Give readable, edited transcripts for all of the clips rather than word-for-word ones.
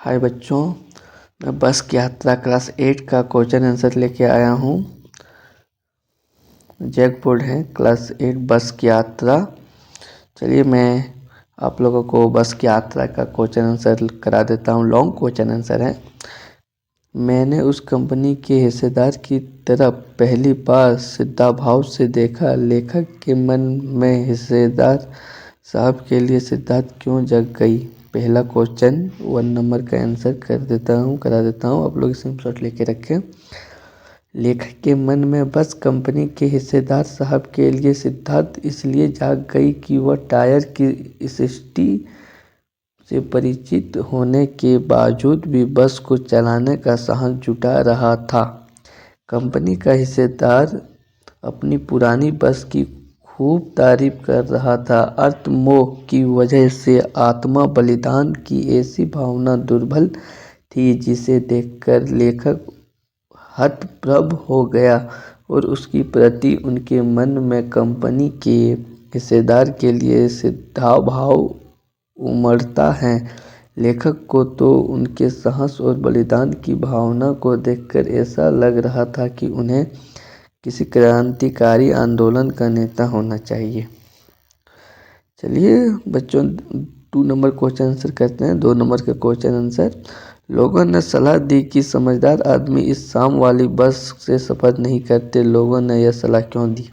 हाय बच्चों, मैं बस की यात्रा क्लास 8 का क्वेश्चन आंसर लेके आया हूँ। जैक बोर्ड है क्लास 8 बस की यात्रा। चलिए मैं आप लोगों को बस की यात्रा का क्वेश्चन आंसर करा देता हूँ। लॉन्ग क्वेश्चन आंसर है। मैंने उस कंपनी के हिस्सेदार की तरफ पहली बार सीधा भाव से देखा। लेखक के मन में हिस्सेदार साहब के लिए सिद्धार्थ क्यों जग गई। पहला क्वेश्चन 1 नंबर का आंसर करा देता हूँ। आप लोग स्क्रीनशॉट लेके रखें। लेखक के मन में बस कंपनी के हिस्सेदार साहब के लिए सिद्धार्थ इसलिए जाग गई कि वह टायर की सृष्टि से परिचित होने के बावजूद भी बस को चलाने का साहस जुटा रहा था। कंपनी का हिस्सेदार अपनी पुरानी बस की खूब तारीफ कर रहा था। अर्थमोह की वजह से आत्मा बलिदान की ऐसी भावना दुर्बल थी जिसे देखकर लेखक हतप्रभ हो गया और उसकी प्रति उनके मन में कंपनी के हिस्सेदार के लिए सीधा भाव उमड़ता है। लेखक को तो उनके साहस और बलिदान की भावना को देखकर ऐसा लग रहा था कि उन्हें किसी क्रांतिकारी आंदोलन का नेता होना चाहिए। चलिए बच्चों 2 नंबर क्वेश्चन आंसर करते हैं। 2 नंबर का क्वेश्चन आंसर, लोगों ने सलाह दी कि समझदार आदमी इस शाम वाली बस से सफ़र नहीं करते। लोगों ने यह सलाह क्यों दी।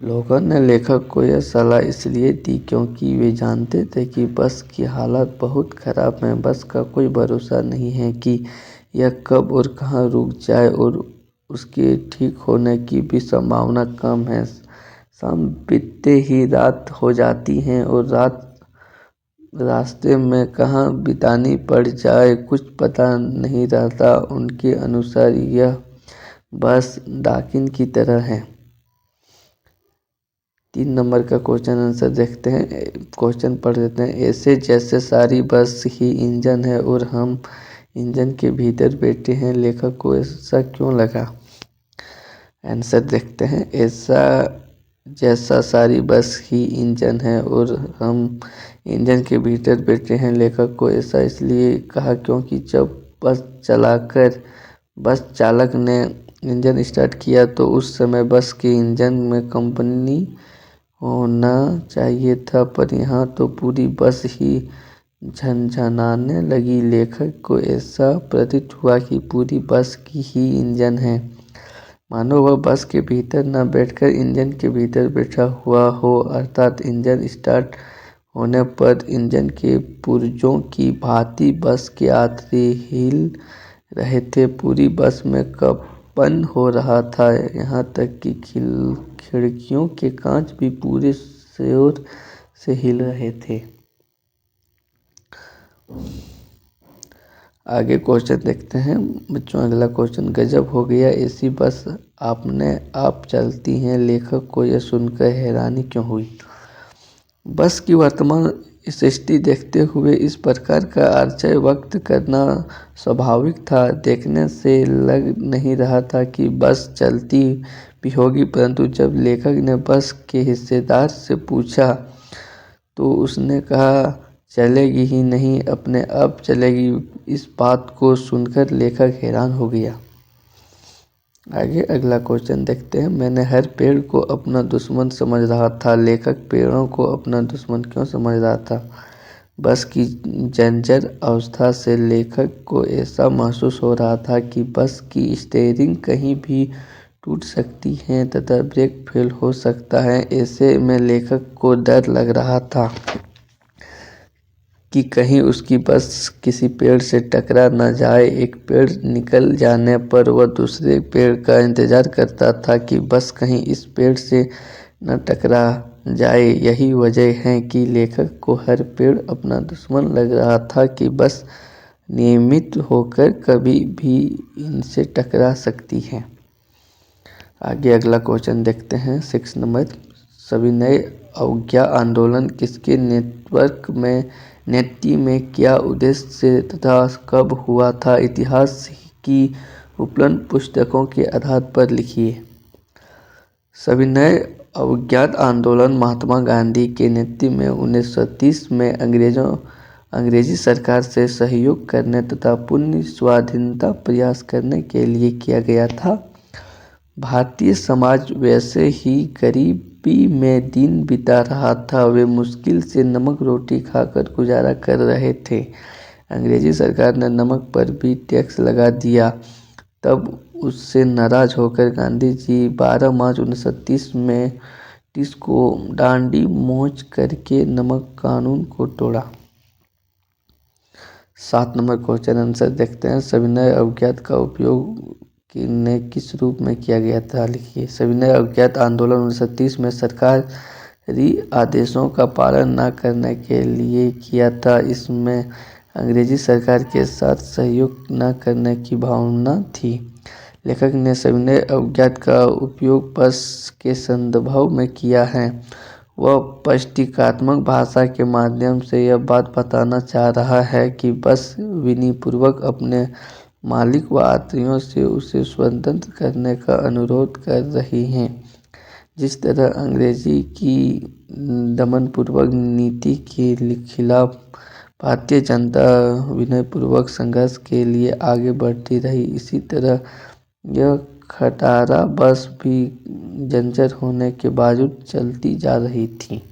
लोगों ने लेखक को यह सलाह इसलिए दी क्योंकि वे जानते थे कि बस की हालत बहुत ख़राब है। बस का कोई भरोसा नहीं है कि यह कब और कहाँ रुक जाए और उसके ठीक होने की भी संभावना कम है। शाम बीतते ही रात हो जाती है और रात रास्ते में कहाँ बितानी पड़ जाए कुछ पता नहीं रहता। उनके अनुसार यह बस डाकिन की तरह है। 3 नंबर का क्वेश्चन आंसर देखते हैं। क्वेश्चन पढ़ देते हैं। ऐसे जैसे सारी बस ही इंजन है और हम इंजन के भीतर बैठे हैं। लेखक को ऐसा क्यों लगा। आंसर देखते हैं। ऐसा जैसा सारी बस ही इंजन है और हम इंजन के भीतर बैठे हैं। लेखक को ऐसा इसलिए कहा क्योंकि जब बस चालक ने इंजन स्टार्ट किया तो उस समय बस के इंजन में कंपनी होना चाहिए था, पर यहाँ तो पूरी बस ही झनझनाने लगी। लेखक को ऐसा प्रतीत हुआ कि पूरी बस की ही इंजन है, मानो वह बस के भीतर न बैठकर इंजन के भीतर बैठा हुआ हो। अर्थात इंजन स्टार्ट होने पर इंजन के पुर्जों की भांति बस के आंतड़े हिल रहे थे। पूरी बस में कंपन हो रहा था, यहाँ तक कि खिड़कियों के कांच भी पूरे जोर से हिल रहे थे। आगे क्वेश्चन देखते हैं बच्चों। अगला क्वेश्चन, गजब हो गया, ऐसी बस आपने आप चलती हैं। लेखक को यह सुनकर हैरानी क्यों हुई। बस की वर्तमान स्थिति देखते हुए इस प्रकार का आश्चर्य व्यक्त करना स्वाभाविक था। देखने से लग नहीं रहा था कि बस चलती भी होगी, परंतु जब लेखक ने बस के हिस्सेदार से पूछा तो उसने कहा चलेगी ही नहीं, अपने आप चलेगी। इस बात को सुनकर लेखक हैरान हो गया। आगे अगला क्वेश्चन देखते हैं। मैंने हर पेड़ को अपना दुश्मन समझ रहा था। लेखक पेड़ों को अपना दुश्मन क्यों समझ रहा था। बस की जर्जर अवस्था से लेखक को ऐसा महसूस हो रहा था कि बस की स्टीयरिंग कहीं भी टूट सकती है तथा ब्रेक फेल हो सकता है। ऐसे में लेखक को डर लग रहा था कि कहीं उसकी बस किसी पेड़ से टकरा न जाए। एक पेड़ निकल जाने पर वह दूसरे पेड़ का इंतजार करता था कि बस कहीं इस पेड़ से न टकरा जाए। यही वजह है कि लेखक को हर पेड़ अपना दुश्मन लग रहा था कि बस नियमित होकर कभी भी इनसे टकरा सकती है। आगे अगला क्वेश्चन देखते हैं। 6 नंबर, सविनय अवज्ञा आंदोलन किसके नेतृत्व में क्या उद्देश्य से तथा कब हुआ था। इतिहास की उपलब्ध पुस्तकों के आधार पर लिखिए। सविनय अवज्ञा आंदोलन महात्मा गांधी के नेतृत्व में 1930 में अंग्रेजी सरकार से सहयोग करने तथा पूर्ण स्वाधीनता प्रयास करने के लिए किया गया था। भारतीय समाज वैसे ही गरीबी में दिन बिता रहा था। वे मुश्किल से नमक रोटी खाकर गुजारा कर रहे थे। अंग्रेजी सरकार ने नमक पर भी टैक्स लगा दिया। तब उससे नाराज होकर गांधी जी 12 मार्च 1930 में को डांडी मार्च करके नमक कानून को तोड़ा। 7 नंबर क्वेश्चन आंसर देखते हैं। सविनय अवज्ञात का उपयोग ने किस रूप में किया गया था? लिखिए। सविनय अवज्ञात आंदोलन 1930 में सरकारी आदेशों का पालन न करने के लिए किया था। इसमें अंग्रेजी सरकार के साथ सहयोग न करने की भावना थी। लेखक ने सविनय अवज्ञात का उपयोग बस के संदर्भ में किया है। वह प्रतीकात्मक भाषा के माध्यम से यह बात बताना चाह रहा है कि बस विनयपूर्वक अपने मालिक व यात्रियों से उसे स्वतंत्र करने का अनुरोध कर रही हैं। जिस तरह अंग्रेजी की दमनपूर्वक नीति के खिलाफ भारतीय जनता विनयपूर्वक संघर्ष के लिए आगे बढ़ती रही, इसी तरह यह खटारा बस भी जर्जर होने के बावजूद चलती जा रही थी।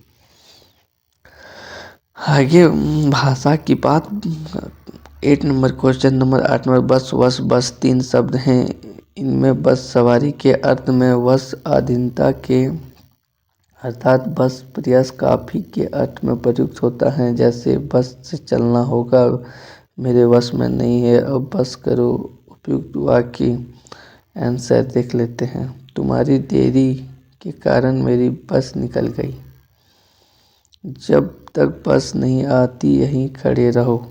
आगे भाषा की बात। 8 नंबर क्वेश्चन नंबर 8 नंबर बस वस बस 3 शब्द हैं। इनमें बस सवारी के अर्थ में, वश अधीनता के अर्थात बस प्रयास काफी के अर्थ में प्रयुक्त होता है। जैसे बस से चलना होगा, मेरे वश में नहीं है, अब बस करो। उपयुक्त वाक्य आंसर देख लेते हैं। तुम्हारी देरी के कारण मेरी बस निकल गई। जब तक बस नहीं आती यहीं खड़े रहो।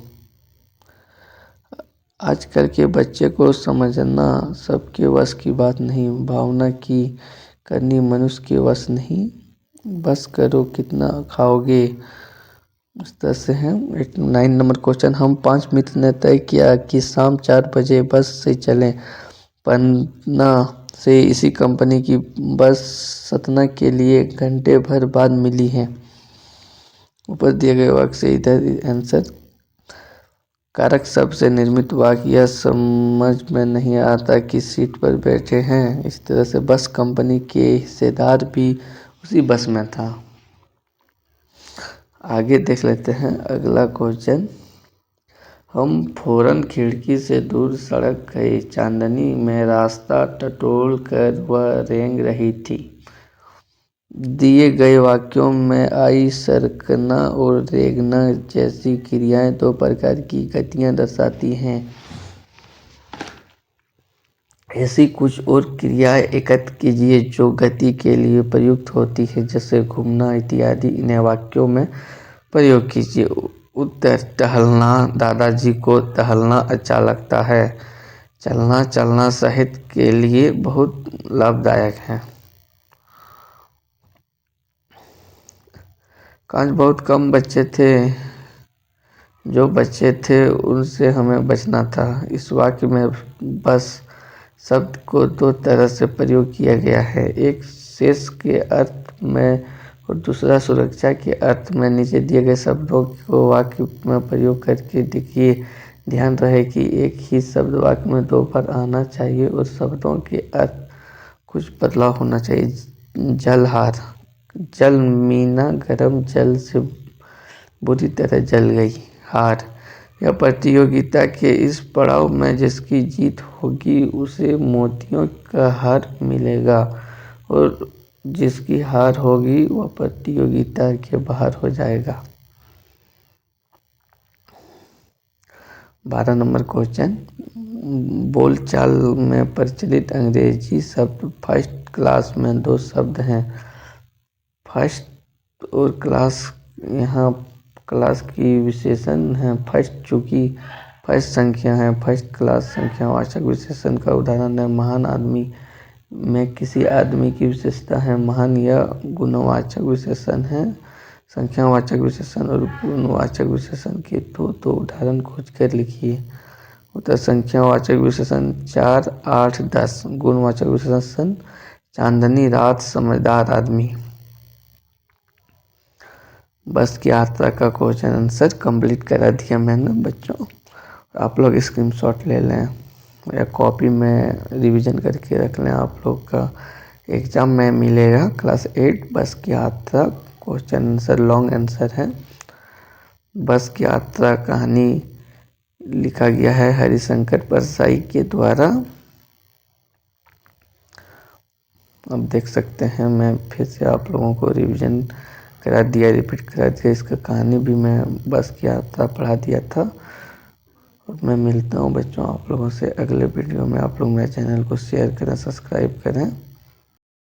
आजकल के बच्चे को समझना सबके वश की बात नहीं, भावना की करनी मनुष्य के वश नहीं। बस करो, कितना खाओगे, इस तरह से है। 9 नंबर क्वेश्चन। हम 5 मित्र ने तय किया कि शाम 4 बजे बस से चलें। पन्ना से इसी कंपनी की बस सतना के लिए घंटे भर बाद मिली है। ऊपर दिए गए वाक्य से इधर आंसर। कारक शब्द से निर्मित वाक्य। यह समझ में नहीं आता कि सीट पर बैठे हैं। इस तरह से बस कंपनी के हिस्सेदार भी उसी बस में था। आगे देख लेते हैं अगला क्वेश्चन। हम फौरन खिड़की से दूर सड़क गए। चांदनी में रास्ता टटोल कर वह रेंग रही थी। दिए गए वाक्यों में आई, सरकना और रेंगना जैसी क्रियाएं 2 प्रकार की गतियां दर्शाती हैं। ऐसी कुछ और क्रियाएं एकत्र कीजिए जो गति के लिए प्रयुक्त होती है, जैसे घूमना इत्यादि। इन्हें वाक्यों में प्रयोग कीजिए। उत्तर, टहलना। दादाजी को टहलना अच्छा लगता है। चलना चलना सेहत के लिए बहुत लाभदायक है। काश बहुत कम बच्चे थे, जो बच्चे थे उनसे हमें बचना था। इस वाक्य में बस शब्द को 2 तरह से प्रयोग किया गया है, एक शेष के अर्थ में और दूसरा सुरक्षा के अर्थ में। नीचे दिए गए शब्दों को वाक्य में प्रयोग करके देखिए। ध्यान रहे कि एक ही शब्द वाक्य में 2 बार आना चाहिए और शब्दों के अर्थ कुछ बदलाव होना चाहिए। जलहार। जल मीना गर्म जल से बुरी तरह जल गई। हार, यह प्रतियोगिता के इस पड़ाव में जिसकी जीत होगी उसे मोतियों का हार मिलेगा और जिसकी हार होगी वह प्रतियोगिता के बाहर हो जाएगा। 12 नंबर क्वेश्चन। बोलचाल में प्रचलित अंग्रेजी शब्द फर्स्ट क्लास में 2 शब्द हैं। फर्स्ट और क्लास, यहाँ क्लास की विशेषण है। फर्स्ट चूँकि फर्स्ट संख्या है, फर्स्ट क्लास संख्यावाचक विशेषण का उदाहरण है। महान आदमी में किसी आदमी की विशेषता है। महान यह गुणवाचक विशेषण है। संख्यावाचक विशेषण और गुणवाचक विशेषण के 2 उदाहरण खोज कर लिखिए। उत्तर, संख्यावाचक विशेषण 4, 8, 10। गुणवाचक विशेषण चांदनी रात, समझदार आदमी। बस की यात्रा का क्वेश्चन आंसर कंप्लीट करा दिया मैंने बच्चों। आप लोग स्क्रीनशॉट ले लें या कॉपी में रिवीजन करके रख लें। आप लोग का एग्ज़ाम में मिलेगा क्लास 8 बस की यात्रा क्वेश्चन आंसर लॉन्ग आंसर है। बस की यात्रा कहानी लिखा गया है हरिशंकर परसाई के द्वारा। अब देख सकते हैं मैं फिर से आप लोगों को रिवीजन करा दिया, रिपीट करा दिया। इसका कहानी भी मैं बस की यात्रा पढ़ा दिया था। और मैं मिलता हूँ बच्चों आप लोगों से अगले वीडियो में। आप लोग मेरे चैनल को शेयर करें, सब्सक्राइब करें।